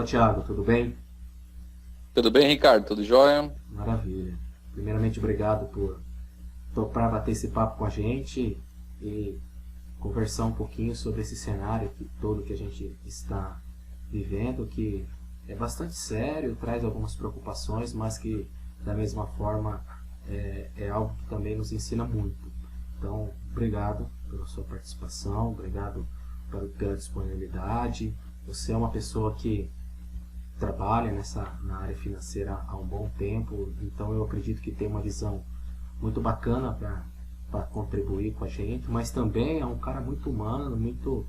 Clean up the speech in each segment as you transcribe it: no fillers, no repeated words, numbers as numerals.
Thiago, tudo bem? Tudo bem, Ricardo? Tudo jóia? Maravilha. Primeiramente, obrigado por topar bater esse papo com a gente e conversar um pouquinho sobre esse cenário todo que a gente está vivendo, que é bastante sério, traz algumas preocupações, mas que da mesma forma é algo que também nos ensina muito. Então, obrigado pela sua participação, obrigado pela disponibilidade. Você é uma pessoa que trabalha na área financeira há um bom tempo, então eu acredito que tem uma visão muito bacana para contribuir com a gente, mas também é um cara muito humano, muito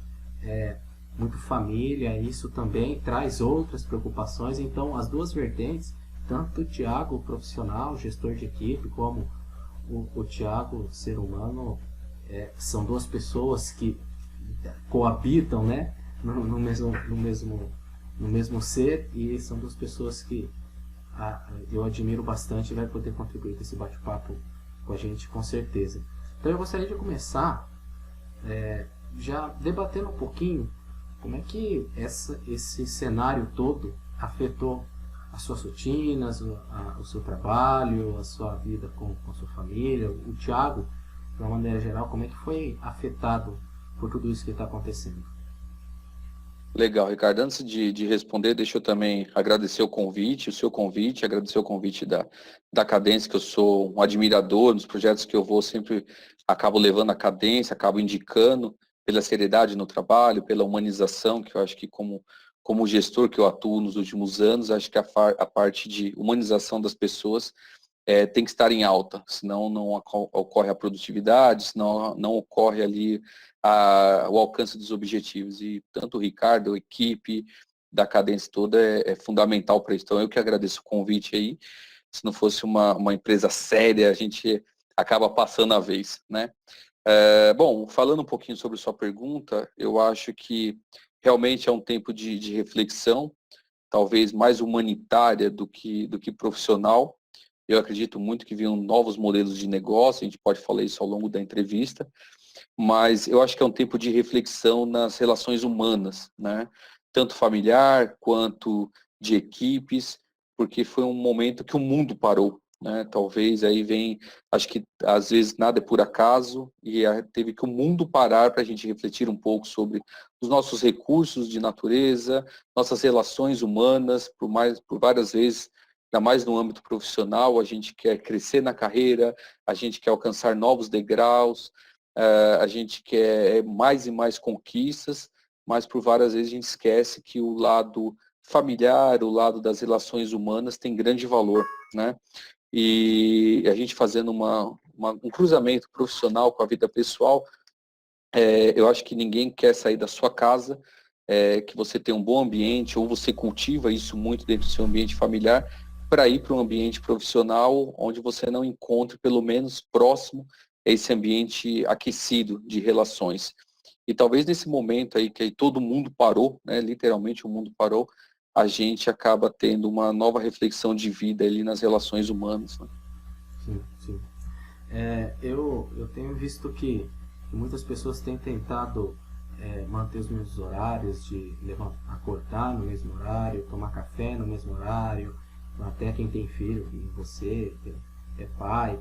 família, e isso também traz outras preocupações. Então as duas vertentes, tanto o Thiago, o profissional, gestor de equipe, como o Thiago, ser humano, são duas pessoas que coabitam, né, no mesmo ser, e são duas pessoas que eu admiro bastante e vai poder contribuir com esse bate-papo com a gente, com certeza. Então eu gostaria de começar já debatendo um pouquinho como é que esse cenário todo afetou as suas rotinas, o seu trabalho, a sua vida com a sua família, o Thiago, de uma maneira geral, como é que foi afetado por tudo isso que está acontecendo. Legal, Ricardo. Antes de responder, deixa eu também agradecer o convite, o seu convite, agradecer o convite da Cadência, que eu sou um admirador nos projetos que eu vou, sempre acabo levando a Cadência, acabo indicando pela seriedade no trabalho, pela humanização, que eu acho que como gestor que eu atuo nos últimos anos, acho que a parte de humanização das pessoas tem que estar em alta, senão não ocorre a produtividade, senão não ocorre ali o alcance dos objetivos. E tanto o Ricardo, a equipe da Cadência toda é fundamental para isso. Então, eu que agradeço o convite aí. Se não fosse uma empresa séria, a gente acaba passando a vez, né? Bom, falando um pouquinho sobre sua pergunta, eu acho que realmente é um tempo de reflexão, talvez mais humanitária do que profissional. Eu acredito muito que venham novos modelos de negócio, a gente pode falar isso ao longo da entrevista, mas eu acho que é um tempo de reflexão nas relações humanas, né? Tanto familiar quanto de equipes, porque foi um momento que o mundo parou, né? Talvez aí vem, acho que às vezes nada é por acaso, e teve que o mundo parar para a gente refletir um pouco sobre os nossos recursos de natureza, nossas relações humanas, por várias vezes, ainda mais no âmbito profissional, a gente quer crescer na carreira, a gente quer alcançar novos degraus, a gente quer mais e mais conquistas, mas por várias vezes a gente esquece que o lado familiar, o lado das relações humanas tem grande valor, né? E a gente fazendo um cruzamento profissional com a vida pessoal, eu acho que ninguém quer sair da sua casa, que você tenha um bom ambiente, ou você cultiva isso muito dentro do seu ambiente familiar, para ir para um ambiente profissional onde você não encontre, pelo menos próximo, esse ambiente aquecido de relações. E talvez nesse momento aí que aí todo mundo parou, né, literalmente o mundo parou, a gente acaba tendo uma nova reflexão de vida ali nas relações humanas, né? Sim, sim. Eu tenho visto que muitas pessoas têm tentado manter os mesmos horários, de acordar no mesmo horário, tomar café no mesmo horário, até quem tem filho, e você que é pai,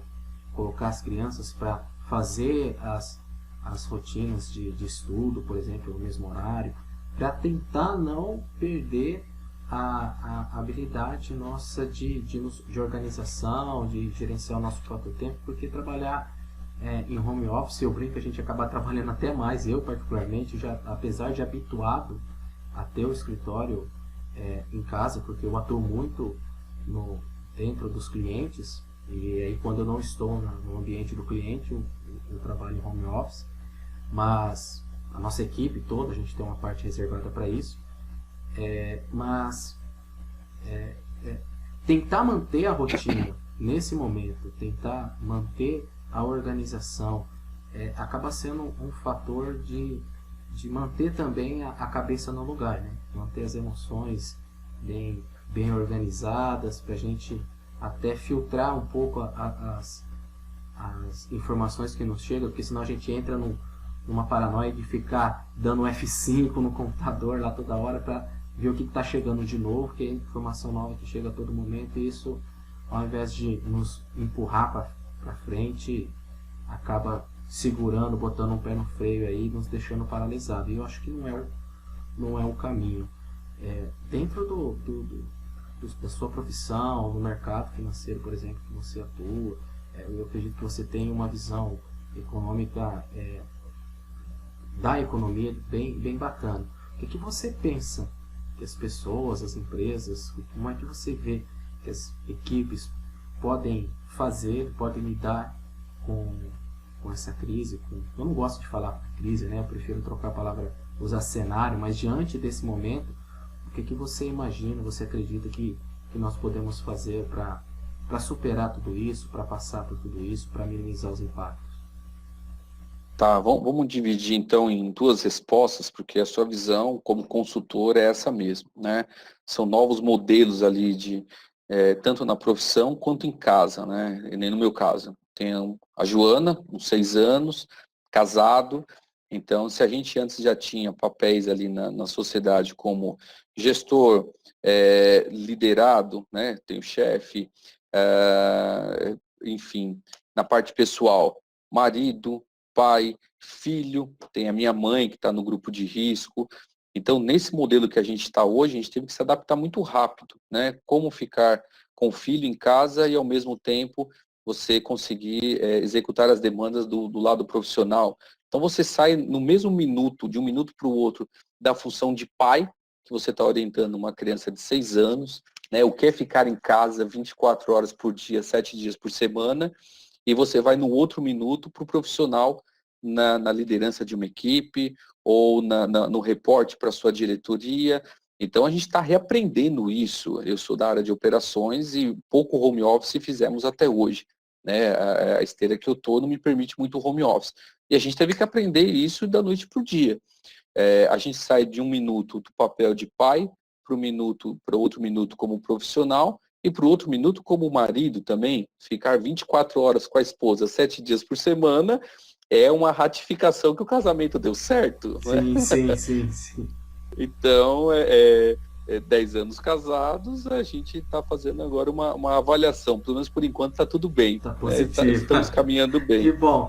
colocar as crianças para fazer as rotinas de estudo, por exemplo, no mesmo horário, para tentar não perder a habilidade nossa de organização, de gerenciar o nosso próprio tempo, porque trabalhar em home office, eu brinco que a gente acaba trabalhando até mais, eu particularmente, já, apesar de habituado a ter o escritório em casa, porque eu atuo muito dentro dos clientes, e aí quando eu não estou no ambiente do cliente, eu trabalho em home office, mas a nossa equipe toda, a gente tem uma parte reservada para isso, mas tentar manter a rotina nesse momento, tentar manter a organização, acaba sendo um fator de manter também a cabeça no lugar, né? Manter as emoções bem organizadas, para a gente até filtrar um pouco as informações que nos chegam, porque senão a gente entra numa paranoia de ficar dando F5 no computador lá toda hora para ver o que está chegando de novo, que é informação nova que chega a todo momento, e isso, ao invés de nos empurrar para frente, acaba segurando, botando um pé no freio aí, nos deixando paralisado. E eu acho que não é o caminho. Dentro da sua profissão, no mercado financeiro, por exemplo, que você atua, eu acredito que você tem uma visão econômica da economia bem bacana. O que você pensa que as pessoas, as empresas, como é que você vê que as equipes podem fazer, podem lidar com essa crise? Eu não gosto de falar crise, né? Eu prefiro trocar a palavra, usar cenário, mas diante desse momento, o que você imagina, você acredita que nós podemos fazer para superar tudo isso, para passar por tudo isso, para minimizar os impactos? Tá, vamos dividir então em duas respostas, porque a sua visão como consultor é essa mesmo, né? São novos modelos ali tanto na profissão quanto em casa, né? E nem no meu caso. Tenho a Joana, uns 6 anos, casado. Então, se a gente antes já tinha papéis ali na sociedade como gestor, liderado, né? Tem o chefe, enfim, na parte pessoal, marido, pai, filho, tem a minha mãe que está no grupo de risco. Então, nesse modelo que a gente está hoje, a gente teve que se adaptar muito rápido, né? Como ficar com o filho em casa e, ao mesmo tempo, você conseguir executar as demandas do lado profissional. Então, você sai no mesmo minuto, de um minuto para o outro, da função de pai, que você está orientando uma criança de 6 anos, né? O que é ficar em casa 24 horas por dia, 7 dias por semana, e você vai no outro minuto para o profissional na liderança de uma equipe ou no reporte para a sua diretoria. Então, a gente está reaprendendo isso. Eu sou da área de operações e pouco home office fizemos até hoje. Né? A esteira que eu estou não me permite muito home office. E a gente teve que aprender isso da noite para o dia. A gente sai de um minuto do papel de pai para outro minuto como profissional e para o outro minuto como marido também. Ficar 24 horas com a esposa, 7 dias por semana, é uma ratificação que o casamento deu certo. Né? Sim. Então, 10 anos casados, a gente está fazendo agora uma avaliação. Pelo menos por enquanto está tudo bem. Tá positivo. Estamos caminhando bem. Que bom.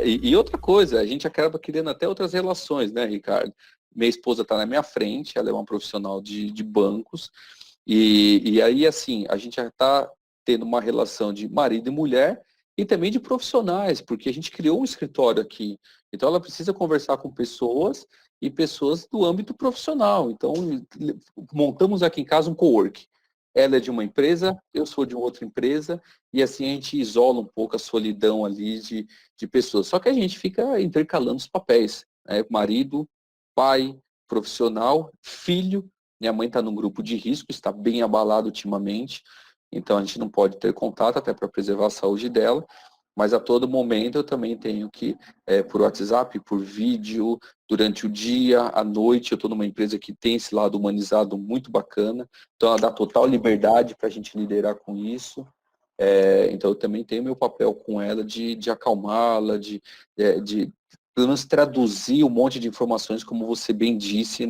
E outra coisa, a gente acaba criando até outras relações, né, Ricardo? Minha esposa está na minha frente, ela é uma profissional de bancos, e aí, assim, a gente já está tendo uma relação de marido e mulher e também de profissionais, porque a gente criou um escritório aqui. Então, ela precisa conversar com pessoas e pessoas do âmbito profissional. Então, montamos aqui em casa um coworking. Ela é de uma empresa, eu sou de outra empresa, e assim a gente isola um pouco a solidão ali de pessoas. Só que a gente fica intercalando os papéis, né? Marido, pai, profissional, filho. Minha mãe está num grupo de risco, está bem abalada ultimamente, então a gente não pode ter contato até para preservar a saúde dela, mas a todo momento eu também tenho que, por WhatsApp, por vídeo, durante o dia, à noite, eu estou numa empresa que tem esse lado humanizado muito bacana, então ela dá total liberdade para a gente liderar com isso. Então eu também tenho meu papel com ela de acalmá-la, de pelo menos traduzir um monte de informações, como você bem disse,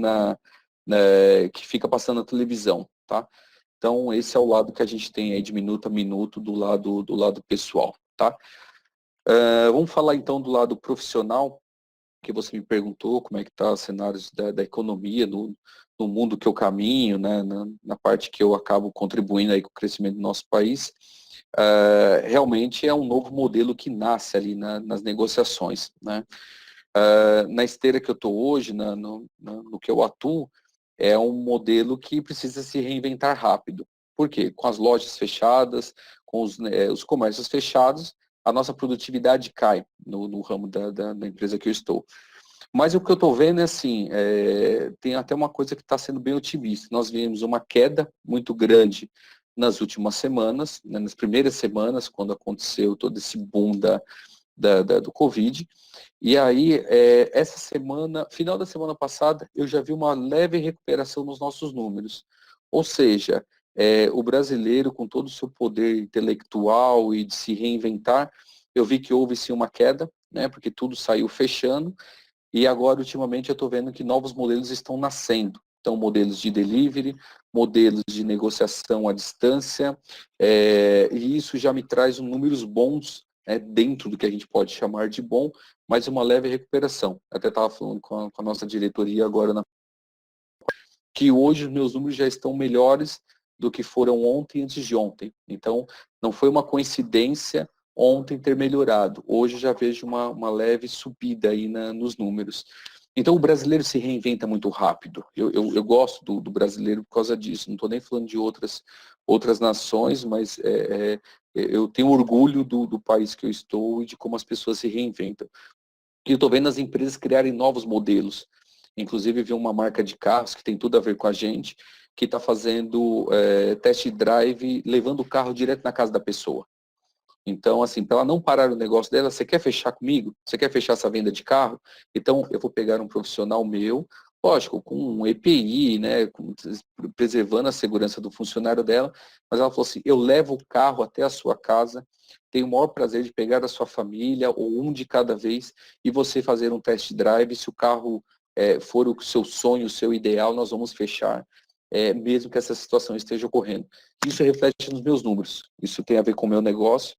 que fica passando na televisão, tá? Então esse é o lado que a gente tem aí de minuto a minuto do lado pessoal, tá? Vamos falar então do lado profissional, que você me perguntou como é que está os cenários da economia no mundo que eu caminho, né, na parte que eu acabo contribuindo aí com o crescimento do nosso país. Realmente é um novo modelo que nasce ali nas negociações, né? Na esteira que eu estou hoje, no que eu atuo, é um modelo que precisa se reinventar rápido. Por quê? Com as lojas fechadas, com os comércios fechados, a nossa produtividade cai no ramo da empresa que eu estou. Mas o que eu estou vendo é assim, tem até uma coisa que está sendo bem otimista. Nós vimos uma queda muito grande nas últimas semanas, né, nas primeiras semanas, quando aconteceu todo esse boom do Covid. E aí, essa semana, final da semana passada, eu já vi uma leve recuperação nos nossos números. Ou seja, o brasileiro, com todo o seu poder intelectual e de se reinventar, eu vi que houve sim uma queda, né, porque tudo saiu fechando, e agora, ultimamente, eu estou vendo que novos modelos estão nascendo. Então, modelos de delivery, modelos de negociação à distância, e isso já me traz números bons, dentro do que a gente pode chamar de bom, mas uma leve recuperação. Até estava falando com a nossa diretoria agora, que hoje os meus números já estão melhores do que foram ontem e antes de ontem. Então, não foi uma coincidência ontem ter melhorado. Hoje já vejo uma leve subida aí nos números. Então, o brasileiro se reinventa muito rápido. Eu gosto do brasileiro por causa disso. Não estou nem falando de outras nações, mas eu tenho orgulho do país que eu estou e de como as pessoas se reinventam. E eu estou vendo as empresas criarem novos modelos. Inclusive, vi uma marca de carros que tem tudo a ver com a gente, que está fazendo test drive, levando o carro direto na casa da pessoa. Então, assim, para ela não parar o negócio dela, você quer fechar comigo? Você quer fechar essa venda de carro? Então, eu vou pegar um profissional meu, lógico, com um EPI, né, preservando a segurança do funcionário dela, mas ela falou assim, eu levo o carro até a sua casa, tenho o maior prazer de pegar a sua família, ou um de cada vez, e você fazer um test drive, se o carro for o seu sonho, o seu ideal, nós vamos fechar, mesmo que essa situação esteja ocorrendo. Isso reflete nos meus números, isso tem a ver com o meu negócio.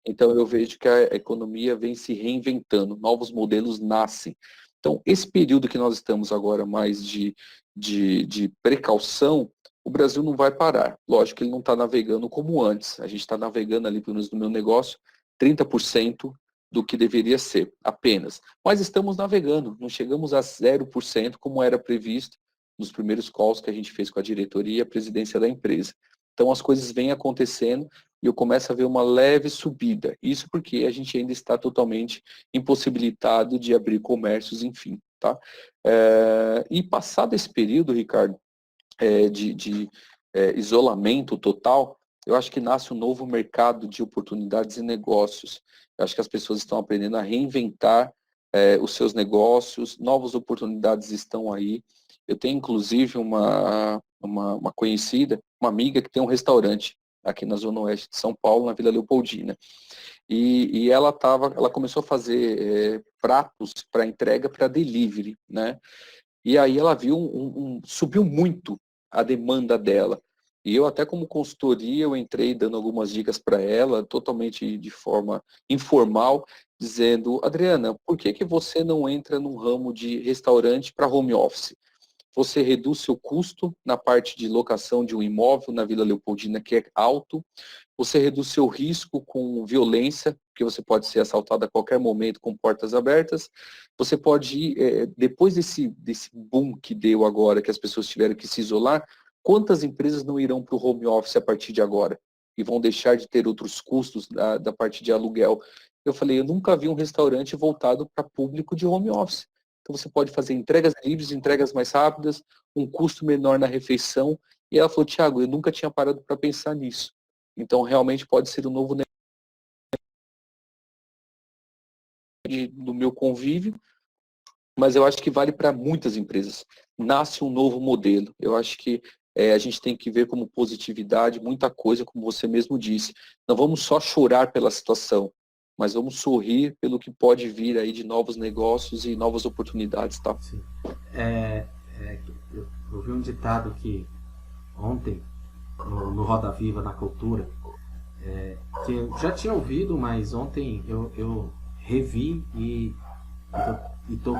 Então, eu vejo que a economia vem se reinventando, novos modelos nascem. Então, esse período que nós estamos agora mais de precaução, o Brasil não vai parar. Lógico que ele não está navegando como antes. A gente está navegando ali, pelo menos no meu negócio, 30% do que deveria ser, apenas. Mas estamos navegando, não chegamos a 0% como era previsto nos primeiros calls que a gente fez com a diretoria e a presidência da empresa. Então, as coisas vêm acontecendo e eu começo a ver uma leve subida. Isso porque a gente ainda está totalmente impossibilitado de abrir comércios, enfim. Tá? E passado esse período, Ricardo, de isolamento total, eu acho que nasce um novo mercado de oportunidades e negócios. Eu acho que as pessoas estão aprendendo a reinventar os seus negócios, novas oportunidades estão aí. Eu tenho, inclusive, uma conhecida, uma amiga que tem um restaurante aqui na Zona Oeste de São Paulo, na Vila Leopoldina. E ela começou a fazer pratos para entrega para delivery, né? E aí ela viu subiu muito a demanda dela. E eu até como consultoria, eu entrei dando algumas dicas para ela, totalmente de forma informal, dizendo, Adriana, por que você não entra num ramo de restaurante para home office? Você reduz seu custo na parte de locação de um imóvel na Vila Leopoldina, que é alto, você reduz seu risco com violência, porque você pode ser assaltado a qualquer momento com portas abertas, você pode ir, depois desse boom que deu agora, que as pessoas tiveram que se isolar, quantas empresas não irão para o home office a partir de agora? E vão deixar de ter outros custos da parte de aluguel. Eu falei, eu nunca vi um restaurante voltado para público de home office. Então você pode fazer entregas livres, entregas mais rápidas, um custo menor na refeição. E ela falou, Thiago, eu nunca tinha parado para pensar nisso. Então realmente pode ser um novo negócio do meu convívio, mas eu acho que vale para muitas empresas. Nasce um novo modelo. Eu acho que a gente tem que ver como positividade muita coisa, como você mesmo disse. Não vamos só chorar pela situação, mas vamos sorrir pelo que pode vir aí de novos negócios e novas oportunidades, tá? Sim. Eu ouvi um ditado que ontem, no Roda Viva, na Cultura, que eu já tinha ouvido, mas ontem eu revi e estou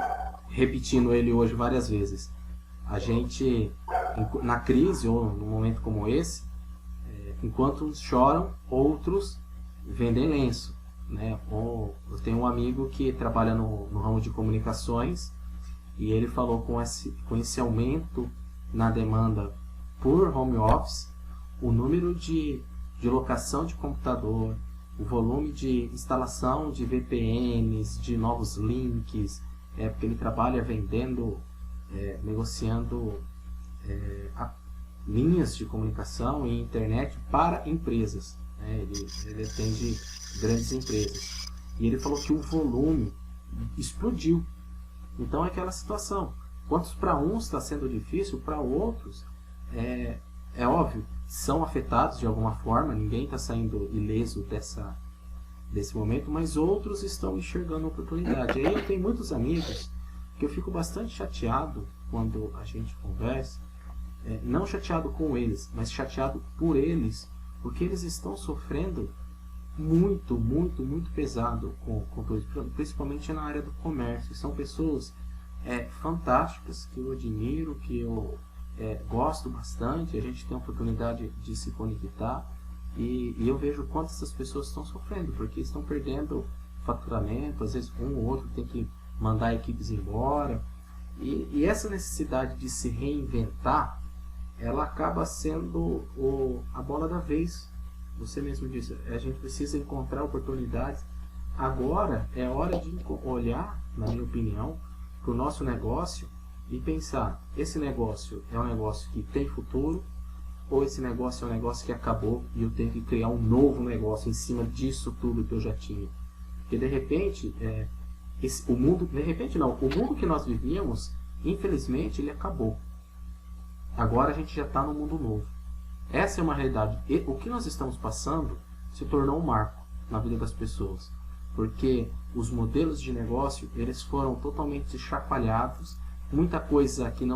repetindo ele hoje várias vezes. A gente, na crise ou num momento como esse, enquanto uns choram, outros vendem lenço. Né? Eu tenho um amigo que trabalha no ramo de comunicações e ele falou com esse aumento na demanda por home office, o número de locação de computador, o volume de instalação de VPNs, de novos links, porque ele trabalha vendendo, negociando linhas de comunicação e internet para empresas. Ele atende grandes empresas. E ele falou que o volume explodiu. Então é aquela situação. Quanto para uns está sendo difícil, para outros é óbvio, são afetados de alguma forma, ninguém está saindo ileso desse momento, mas outros estão enxergando a oportunidade. Aí eu tenho muitos amigos que eu fico bastante chateado quando a gente conversa, não chateado com eles, mas chateado por eles, porque eles estão sofrendo muito, muito, muito pesado com tudo isso, principalmente na área do comércio. São pessoas fantásticas, que eu admiro, que eu gosto bastante, a gente tem a oportunidade de se conectar, e eu vejo quanto essas pessoas estão sofrendo, porque estão perdendo faturamento, às vezes um ou outro tem que mandar equipes embora, e essa necessidade de se reinventar, ela acaba sendo a bola da vez. Você mesmo disse, a gente precisa encontrar oportunidades. Agora é hora de olhar, na minha opinião, para o nosso negócio e pensar, esse negócio é um negócio que tem futuro, ou esse negócio é um negócio que acabou e eu tenho que criar um novo negócio em cima disso tudo que eu já tinha. Porque de repente, o mundo que nós vivíamos, infelizmente, ele acabou. Agora a gente já está no mundo novo. Essa é uma realidade. E o que nós estamos passando se tornou um marco na vida das pessoas. Porque os modelos de negócio, eles foram totalmente chacoalhados. Muita coisa que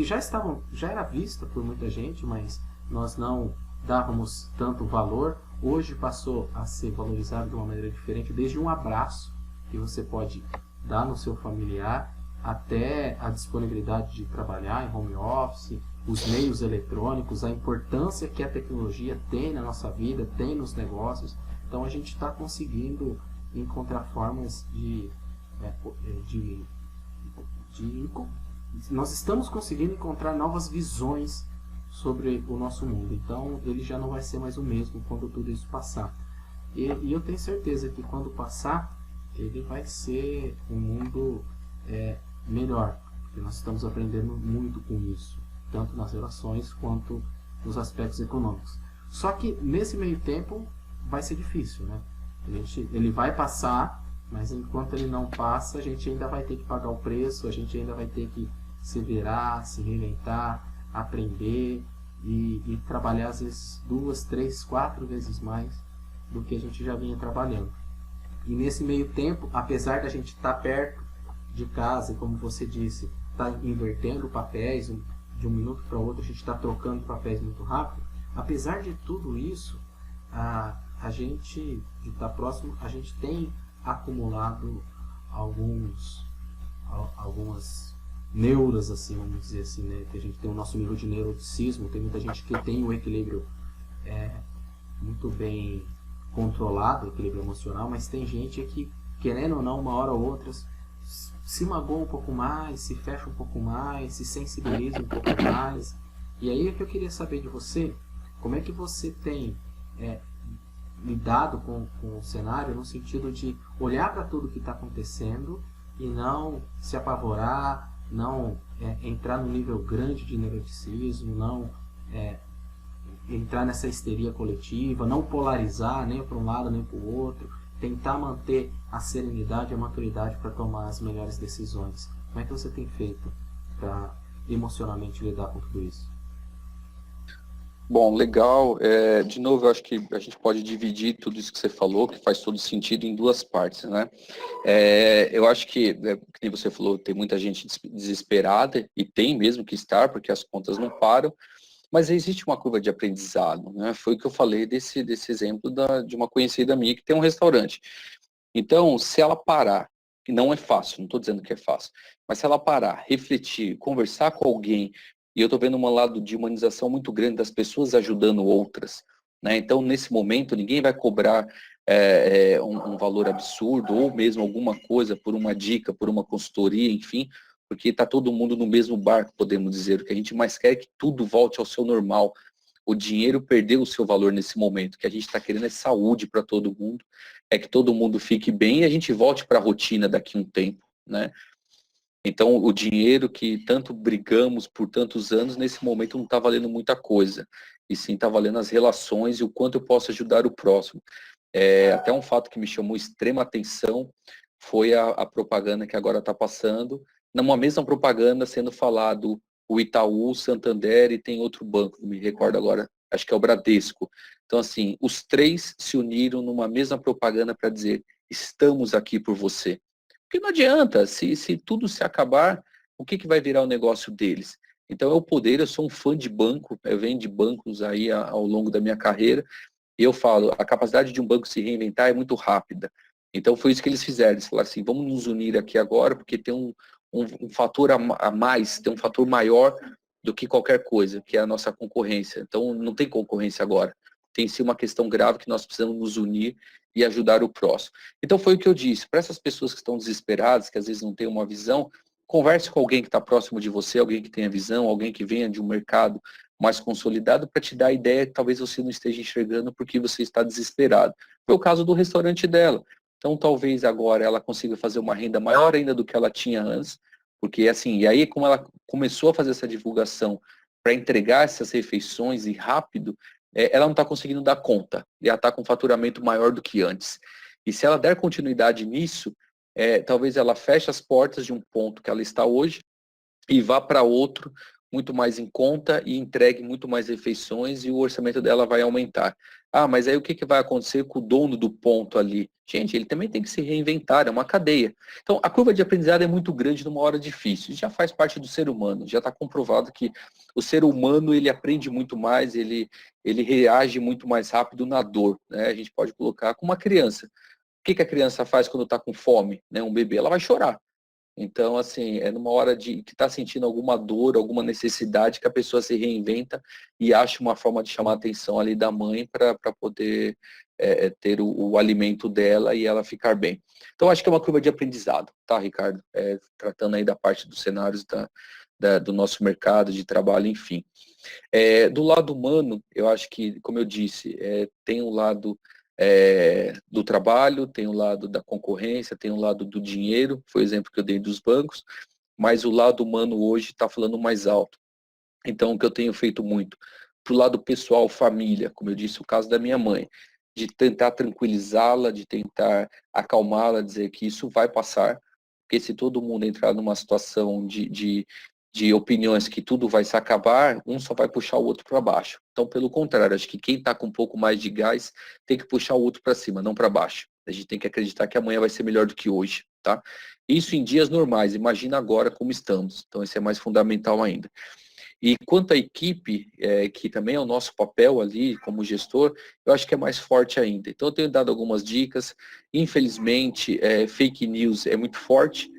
já era vista por muita gente, mas nós não dávamos tanto valor, hoje passou a ser valorizado de uma maneira diferente, desde um abraço que você pode dar no seu familiar, até a disponibilidade de trabalhar em home office, os meios eletrônicos, a importância que a tecnologia tem na nossa vida, tem nos negócios. Então a gente está conseguindo encontrar formas nós estamos conseguindo encontrar novas visões sobre o nosso mundo. Então ele já não vai ser mais o mesmo quando tudo isso passar. E eu tenho certeza que quando passar, ele vai ser um mundo melhor, porque nós estamos aprendendo muito com isso, tanto nas relações quanto nos aspectos econômicos. Só que nesse meio tempo vai ser difícil, né? Ele vai passar, mas enquanto ele não passa, a gente ainda vai ter que pagar o preço, a gente ainda vai ter que se virar, se reinventar, aprender e trabalhar às vezes 2, 3, 4 vezes mais do que a gente já vinha trabalhando. E nesse meio tempo, apesar da gente estar perto de casa, e como você disse, está invertendo papéis, de um minuto para outro a gente está trocando papéis muito rápido, apesar de tudo isso, a gente, de estar próximo, a gente tem acumulado algumas neuras, assim, vamos dizer assim, né? Que a gente tem o nosso nível de neuroticismo, tem muita gente que tem o equilíbrio muito bem controlado, o equilíbrio emocional, mas tem gente que, querendo ou não, uma hora ou outra, se magoa um pouco mais, se fecha um pouco mais, se sensibiliza um pouco mais. E aí é que eu queria saber de você, como é que você tem lidado com o cenário no sentido de olhar para tudo que está acontecendo e não se apavorar, não entrar no nível grande de neuroticismo, não entrar nessa histeria coletiva, não polarizar nem para um lado nem para o outro, tentar manter a serenidade e a maturidade para tomar as melhores decisões. Como é que você tem feito para emocionalmente lidar com tudo isso? Bom, legal. De novo, eu acho que a gente pode dividir tudo isso que você falou, que faz todo sentido, em duas partes, né? Eu acho que, como você falou, tem muita gente desesperada, e tem mesmo que estar, porque as contas não param, mas existe uma curva de aprendizado, né? Foi o que eu falei desse exemplo de uma conhecida minha que tem um restaurante. Então, se ela parar, que não é fácil, não estou dizendo que é fácil, mas se ela parar, refletir, conversar com alguém, e eu estou vendo um lado de humanização muito grande das pessoas ajudando outras, né? Então, nesse momento, ninguém vai cobrar um valor absurdo, ou mesmo alguma coisa por uma dica, por uma consultoria, enfim, porque está todo mundo no mesmo barco, podemos dizer. O que a gente mais quer é que tudo volte ao seu normal. O dinheiro perdeu o seu valor nesse momento. O que a gente está querendo é saúde para todo mundo, é que todo mundo fique bem e a gente volte para a rotina daqui a um tempo, né? Então, o dinheiro que tanto brigamos por tantos anos, nesse momento não está valendo muita coisa. E sim está valendo as relações e o quanto eu posso ajudar o próximo. Até um fato que me chamou extrema atenção foi a propaganda que agora está passando, numa mesma propaganda sendo falado o Itaú, o Santander e tem outro banco, não me recordo agora, acho que é o Bradesco. Então, assim, os três se uniram numa mesma propaganda para dizer, estamos aqui por você. Porque não adianta, se tudo se acabar, o que vai virar o negócio deles? Então é o poder, eu sou um fã de banco, eu venho de bancos aí ao longo da minha carreira, e eu falo, a capacidade de um banco se reinventar é muito rápida. Então foi isso que eles fizeram, eles falaram assim, vamos nos unir aqui agora, porque tem um fator a mais, tem um fator maior do que qualquer coisa, que é a nossa concorrência. Então não tem concorrência agora. Tem sim uma questão grave que nós precisamos nos unir e ajudar o próximo. Então foi o que eu disse, para essas pessoas que estão desesperadas, que às vezes não têm uma visão, converse com alguém que está próximo de você, alguém que tenha visão, alguém que venha de um mercado mais consolidado para te dar a ideia que talvez você não esteja enxergando porque você está desesperado. Foi o caso do restaurante dela. Então, talvez agora ela consiga fazer uma renda maior ainda do que ela tinha antes, porque assim, e aí como ela começou a fazer essa divulgação para entregar essas refeições e rápido, ela não está conseguindo dar conta, e ela está com um faturamento maior do que antes. E se ela der continuidade nisso, talvez ela feche as portas de um ponto que ela está hoje e vá para outro muito mais em conta e entregue muito mais refeições e o orçamento dela vai aumentar. Ah, mas aí o que vai acontecer com o dono do ponto ali? Gente, ele também tem que se reinventar, é uma cadeia. Então, a curva de aprendizado é muito grande numa hora difícil, já faz parte do ser humano, já está comprovado que o ser humano, ele aprende muito mais, ele reage muito mais rápido na dor, né? A gente pode colocar com uma criança. O que a criança faz quando está com fome, né? Um bebê, ela vai chorar. Então, assim, é numa hora de que está sentindo alguma dor, alguma necessidade, que a pessoa se reinventa e acha uma forma de chamar a atenção ali da mãe para poder ter o alimento dela e ela ficar bem. Então, acho que é uma curva de aprendizado, tá, Ricardo? Tratando aí da parte dos cenários do nosso mercado de trabalho, enfim. Do lado humano, eu acho que, como eu disse, tem um lado do trabalho, tem o lado da concorrência, tem o lado do dinheiro, foi o exemplo que eu dei dos bancos, mas o lado humano hoje está falando mais alto. Então, o que eu tenho feito muito, para o lado pessoal, família, como eu disse, o caso da minha mãe, de tentar tranquilizá-la, de tentar acalmá-la, dizer que isso vai passar, porque se todo mundo entrar numa situação de opiniões que tudo vai se acabar, um só vai puxar o outro para baixo. Então, pelo contrário, acho que quem está com um pouco mais de gás tem que puxar o outro para cima, não para baixo. A gente tem que acreditar que amanhã vai ser melhor do que hoje, tá? Isso em dias normais, imagina agora como estamos. Então, isso é mais fundamental ainda. E quanto à equipe, que também é o nosso papel ali como gestor, eu acho que é mais forte ainda. Então, eu tenho dado algumas dicas. Infelizmente, fake news é muito forte,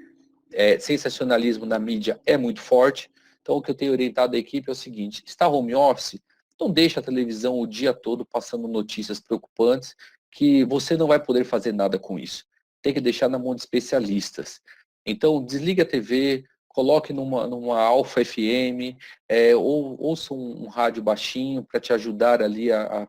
sensacionalismo na mídia é muito forte. Então, o que eu tenho orientado a equipe é o seguinte: está home office, não deixa a televisão o dia todo passando notícias preocupantes, que você não vai poder fazer nada com isso. Tem que deixar na mão de especialistas. Então, desliga a TV, coloque numa Alfa FM, ou ouça um rádio baixinho para te ajudar ali a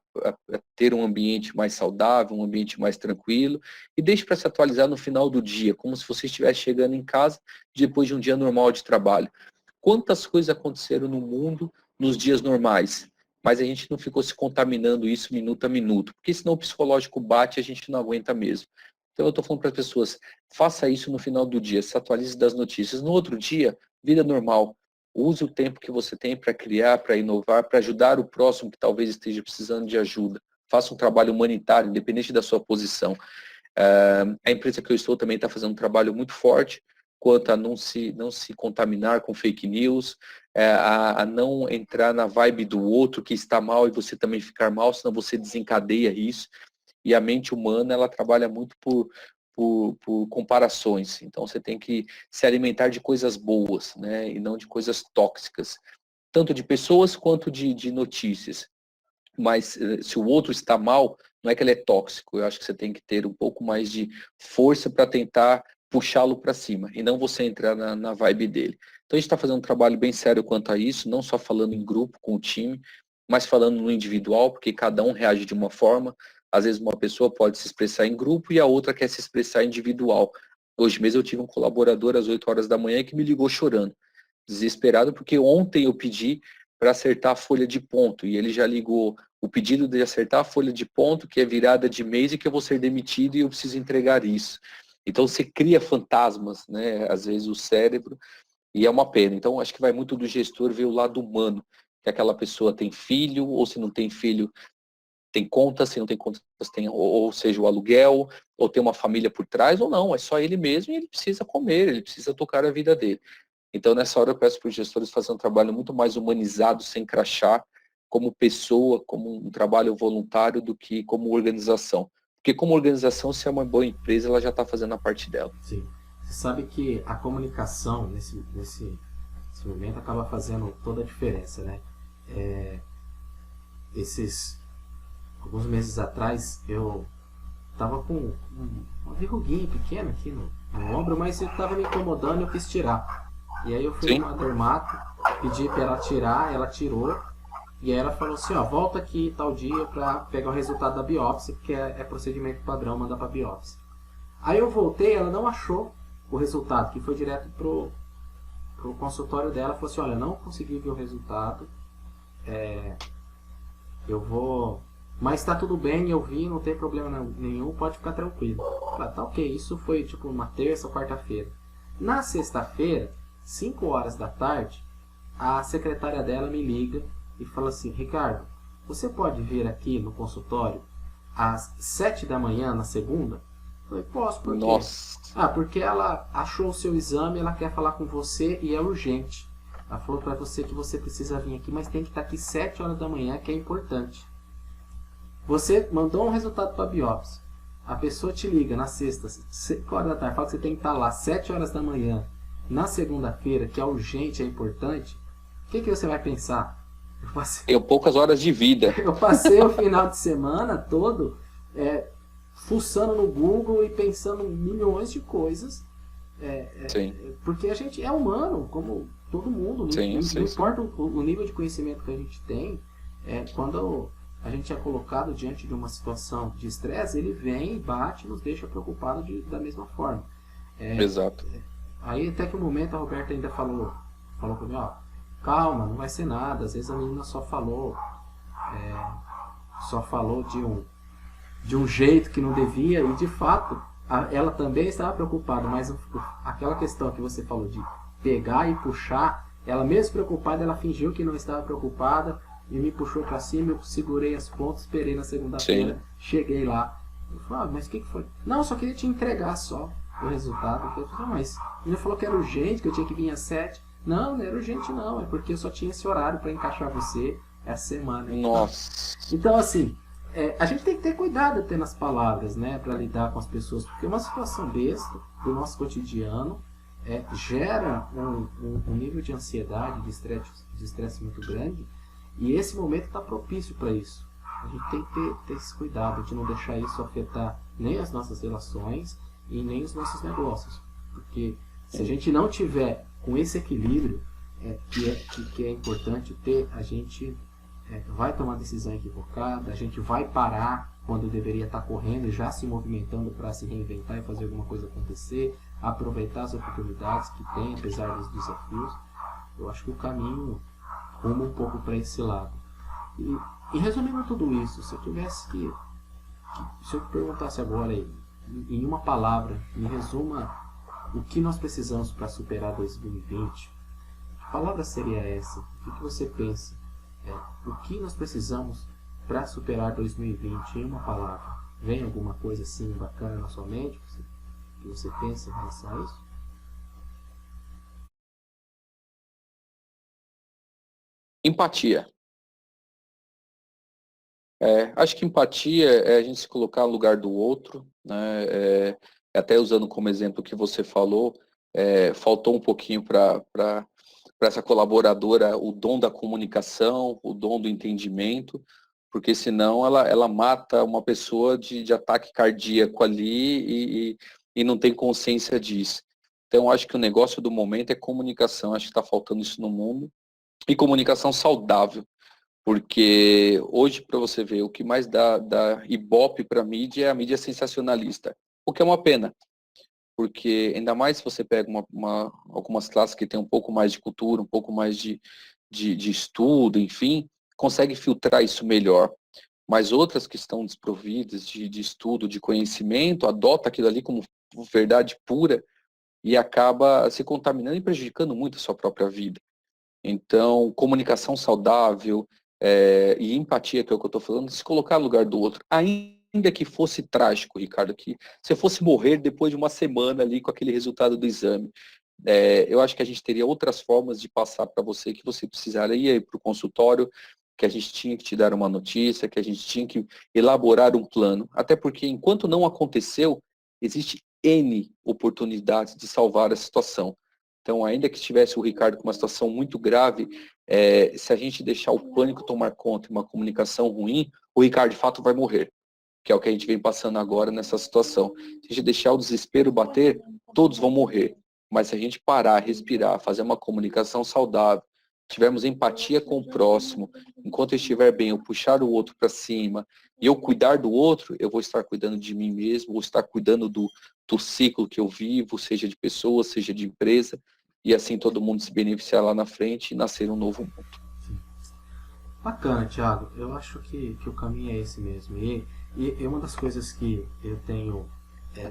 ter um ambiente mais saudável, um ambiente mais tranquilo, e deixe para se atualizar no final do dia, como se você estivesse chegando em casa depois de um dia normal de trabalho. Quantas coisas aconteceram no mundo nos dias normais, mas a gente não ficou se contaminando isso minuto a minuto, porque senão o psicológico bate e a gente não aguenta mesmo. Então eu estou falando para as pessoas, faça isso no final do dia, se atualize das notícias. No outro dia, vida normal. Use o tempo que você tem para criar, para inovar, para ajudar o próximo que talvez esteja precisando de ajuda. Faça um trabalho humanitário, independente da sua posição. A empresa que eu estou também está fazendo um trabalho muito forte quanto a não se contaminar com fake news, a não entrar na vibe do outro que está mal e você também ficar mal, senão você desencadeia isso. E a mente humana, ela trabalha muito por comparações. Então, você tem que se alimentar de coisas boas, né? E não de coisas tóxicas. Tanto de pessoas quanto de notícias. Mas se o outro está mal, não é que ele é tóxico. Eu acho que você tem que ter um pouco mais de força para tentar puxá-lo para cima. E não você entrar na vibe dele. Então, a gente está fazendo um trabalho bem sério quanto a isso. Não só falando em grupo, com o time, mas falando no individual, porque cada um reage de uma forma. Às vezes uma pessoa pode se expressar em grupo e a outra quer se expressar individual. Hoje mesmo eu tive um colaborador às 8 horas da manhã que me ligou chorando, desesperado, porque ontem eu pedi para acertar a folha de ponto e ele já ligou o pedido de acertar a folha de ponto, que é virada de mês e que eu vou ser demitido e eu preciso entregar isso. Então você cria fantasmas, né? Às vezes o cérebro, e é uma pena. Então acho que vai muito do gestor ver o lado humano, que aquela pessoa tem filho, ou se não tem filho, tem contas, se não tem contas, tem, ou seja, o aluguel, ou tem uma família por trás, ou não, é só ele mesmo e ele precisa comer, ele precisa tocar a vida dele. Então, nessa hora, eu peço para os gestores fazer um trabalho muito mais humanizado, sem crachá, como pessoa, como um trabalho voluntário, do que como organização. Porque como organização, se é uma boa empresa, ela já está fazendo a parte dela. Sim. Você sabe que a comunicação nesse momento acaba fazendo toda a diferença, né? Alguns meses atrás, eu tava com uma verruguinha pequena aqui no ombro, mas ele tava me incomodando e eu quis tirar. E aí eu fui numa dermato, pedi para ela tirar, ela tirou. E aí ela falou assim, ó, volta aqui tal dia para pegar o resultado da biópsia, porque é procedimento padrão, mandar para biópsia. Aí eu voltei, ela não achou o resultado, que foi direto pro consultório dela, falou assim, olha, não consegui ver o resultado, eu vou... Mas tá tudo bem, eu vi, não tem problema nenhum, pode ficar tranquilo. Falei, tá ok, isso foi tipo uma terça ou quarta-feira. Na sexta-feira, 5 horas da tarde, a secretária dela me liga e fala assim, Ricardo, você pode vir aqui no consultório às 7 da manhã na segunda? Eu falei, posso, por quê? Nossa. Ah, porque ela achou o seu exame, ela quer falar com você e é urgente. Ela falou para você que você precisa vir aqui, mas tem que estar aqui 7 horas da manhã, que é importante. Você mandou um resultado para a biópsia. A pessoa te liga na sexta, 5 horas da tarde, fala que você tem que estar lá 7 horas da manhã. Na segunda-feira, que é urgente, é importante. O que você vai pensar? Tenho poucas horas de vida. Eu passei o final de semana todo fuçando no Google e pensando em milhões de coisas. Porque a gente é humano, como todo mundo. Não importa o nível de conhecimento que a gente tem. Quando a gente é colocado diante de uma situação de estresse, ele vem e bate e nos deixa preocupados da mesma forma. Exato. Aí até que um momento a Roberta ainda falou comigo, ó, calma, não vai ser nada, às vezes a menina só falou de um jeito que não devia, e de fato ela também estava preocupada, mas aquela questão que você falou de pegar e puxar, ela mesmo preocupada, ela fingiu que não estava preocupada e me puxou para cima, eu segurei as pontas, esperei na segunda-feira, cheguei lá. Eu falei, mas o que foi? Não, eu só queria te entregar só o resultado. Eu falei, mas ele falou que era urgente, que eu tinha que vir às 7. Não, não era urgente não, é porque eu só tinha esse horário para encaixar você essa semana. Nossa. Então assim, a gente tem que ter cuidado até nas palavras, né, para lidar com as pessoas, porque uma situação besta do nosso cotidiano gera um nível de ansiedade, de estresse muito grande. E esse momento está propício para isso. A gente tem que ter esse cuidado de não deixar isso afetar nem as nossas relações e nem os nossos negócios. Porque se a gente não tiver com esse equilíbrio que é importante ter, a gente vai tomar decisão equivocada, a gente vai parar quando deveria estar correndo e já se movimentando para se reinventar e fazer alguma coisa acontecer, aproveitar as oportunidades que tem, apesar dos desafios. Eu acho que o caminho rumo um pouco para esse lado. E resumindo tudo isso, se eu tivesse se eu te perguntasse agora em uma palavra, me resuma o que nós precisamos para superar 2020, que palavra seria essa? O que você pensa? O que nós precisamos para superar 2020 em uma palavra? Vem alguma coisa assim bacana na sua mente que você pensa em relação a isso? Empatia. Acho que empatia é a gente se colocar no lugar do outro, né? Até usando como exemplo o que você falou, faltou um pouquinho para essa colaboradora o dom da comunicação, o dom do entendimento, porque senão ela mata uma pessoa de ataque cardíaco ali e não tem consciência disso. Então, acho que o negócio do momento é comunicação, acho que está faltando isso no mundo, e comunicação saudável. Porque hoje, para você ver, o que mais dá ibope para a mídia é a mídia sensacionalista. O que é uma pena, porque ainda mais se você pega algumas classes que têm um pouco mais de cultura, um pouco mais de estudo, enfim, consegue filtrar isso melhor. Mas outras que estão desprovidas de estudo, de conhecimento, adota aquilo ali como verdade pura e acaba se contaminando e prejudicando muito a sua própria vida. Então, comunicação saudável e empatia, que é o que eu estou falando, se colocar no lugar do outro. Ainda que fosse trágico, Ricardo, que você fosse morrer depois de uma semana ali com aquele resultado do exame. eu acho que a gente teria outras formas de passar para você, que você precisaria ir para o consultório, que a gente tinha que te dar uma notícia, que a gente tinha que elaborar um plano. Até porque, enquanto não aconteceu, existe N oportunidades de salvar a situação. Então, ainda que estivesse o Ricardo com uma situação muito grave, se a gente deixar o pânico tomar conta e uma comunicação ruim, o Ricardo, de fato, vai morrer, que é o que a gente vem passando agora nessa situação. Se a gente deixar o desespero bater, todos vão morrer. Mas se a gente parar, respirar, fazer uma comunicação saudável, tivermos empatia com o próximo, enquanto eu estiver bem, eu puxar o outro para cima, e eu cuidar do outro, eu vou estar cuidando de mim mesmo, vou estar cuidando do ciclo que eu vivo, seja de pessoas, seja de empresa, e assim todo mundo se beneficiar lá na frente e nascer um novo mundo. Bacana, Thiago. Eu acho que o caminho é esse mesmo. E uma das coisas que eu tenho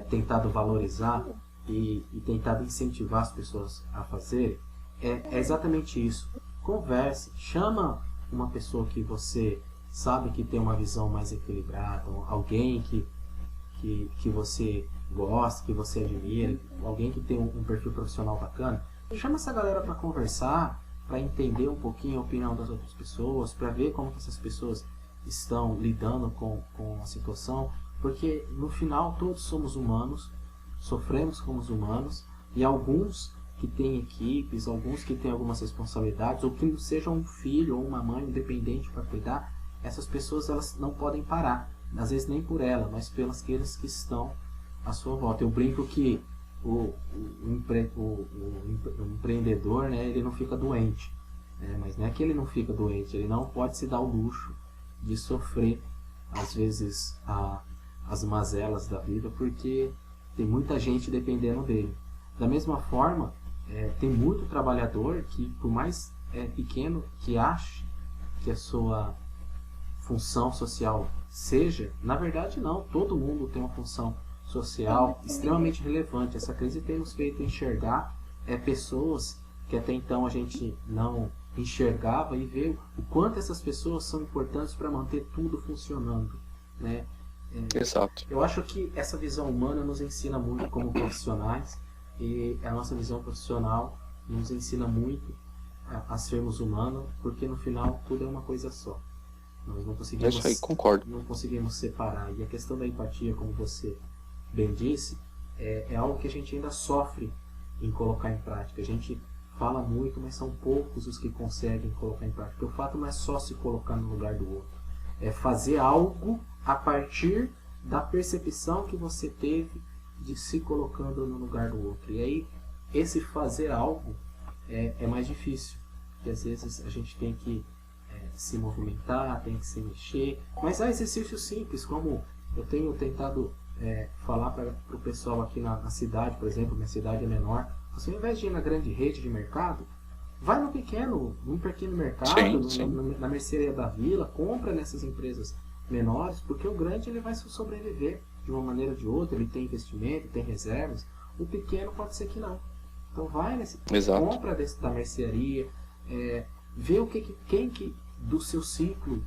tentado valorizar e tentado incentivar as pessoas a fazerem é exatamente isso. Converse, chama uma pessoa que você sabe que tem uma visão mais equilibrada, alguém que você gosta, que você admira, alguém que tem um perfil profissional bacana. Chama essa galera para conversar, para entender um pouquinho a opinião das outras pessoas, para ver como que essas pessoas estão lidando com a situação, porque no final todos somos humanos, sofremos como humanos, e alguns que têm equipes, alguns que têm algumas responsabilidades, ou que sejam um filho ou uma mãe independente para cuidar, essas pessoas elas não podem parar, às vezes nem por ela, mas pelas que estão à sua volta. Eu brinco que o empreendedor, né, ele não fica doente, né, mas não é que ele não fica doente, ele não pode se dar o luxo de sofrer às vezes as mazelas da vida, porque tem muita gente dependendo dele. Da mesma forma, tem muito trabalhador que, por mais pequeno que ache que a sua função social seja, na verdade não, todo mundo tem uma função social extremamente relevante. Essa crise tem nos feito enxergar pessoas que até então a gente não enxergava, e ver o quanto essas pessoas são importantes para manter tudo funcionando, né? Exato. Eu acho que essa visão humana nos ensina muito como profissionais, e a nossa visão profissional nos ensina muito a sermos humanos, porque no final tudo é uma coisa só. Nós não conseguimos, isso aí, concordo. não conseguimos separar. E a questão da empatia, como você bem disse, é algo que a gente ainda sofre em colocar em prática. A gente fala muito, mas são poucos os que conseguem colocar em prática. Porque o fato não é só se colocar no lugar do outro, é fazer algo a partir da percepção que você teve de se colocando no lugar do outro. E aí, esse fazer algo é mais difícil, porque às vezes a gente tem que se movimentar, tem que se mexer, mas há exercícios simples, como eu tenho tentado falar para o pessoal aqui na cidade, por exemplo. Minha cidade é menor. Você, ao invés de ir na grande rede de mercado, vai num pequeno mercado, sim. Na mercearia da vila, compra nessas empresas menores, porque o grande ele vai sobreviver de uma maneira ou de outra, ele tem investimento, tem reservas. O pequeno pode ser que não. Então vai nesse, compra da mercearia, vê quem que do seu ciclo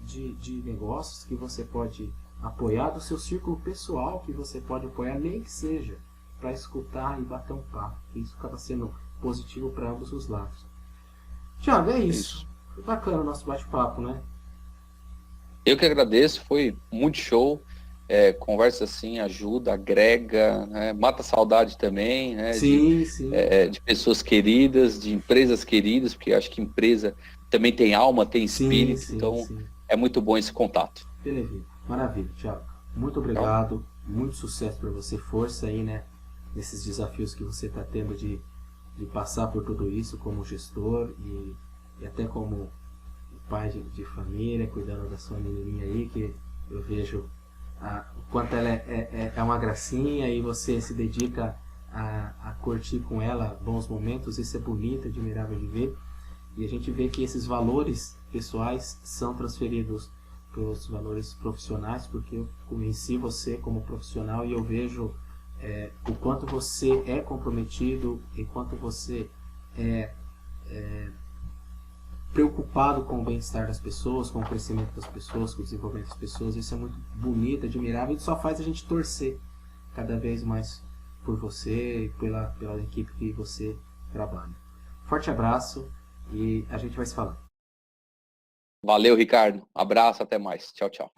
de negócios que você pode apoiar, do seu círculo pessoal que você pode apoiar, nem que seja para escutar e bater um papo. Isso acaba sendo positivo para ambos os lados. Thiago, é isso. Foi bacana o nosso bate-papo, né? Eu que agradeço, foi muito show. Conversa assim, ajuda, agrega, né? Mata a saudade também, né? Sim. De pessoas queridas, de empresas queridas, porque eu acho que empresa também tem alma, tem espírito, então é muito bom esse contato. Beleza, maravilha, Thiago. Muito obrigado, muito sucesso para você, força aí, né? Nesses desafios que você está tendo de passar por tudo isso como gestor e até como pai de família, cuidando da sua menininha aí, que eu vejo o quanto ela é uma gracinha, e você se dedica a curtir com ela bons momentos. Isso é bonito, admirável de ver, e a gente vê que esses valores pessoais são transferidos para os valores profissionais, porque eu conheci você como profissional e eu vejo o quanto você é comprometido e quanto você é preocupado com o bem-estar das pessoas, com o crescimento das pessoas, com o desenvolvimento das pessoas. Isso é muito bonito, admirável, e só faz a gente torcer cada vez mais por você e pela equipe que você trabalha. Forte abraço e a gente vai se falando. Valeu, Ricardo. Abraço, até mais. Tchau, tchau.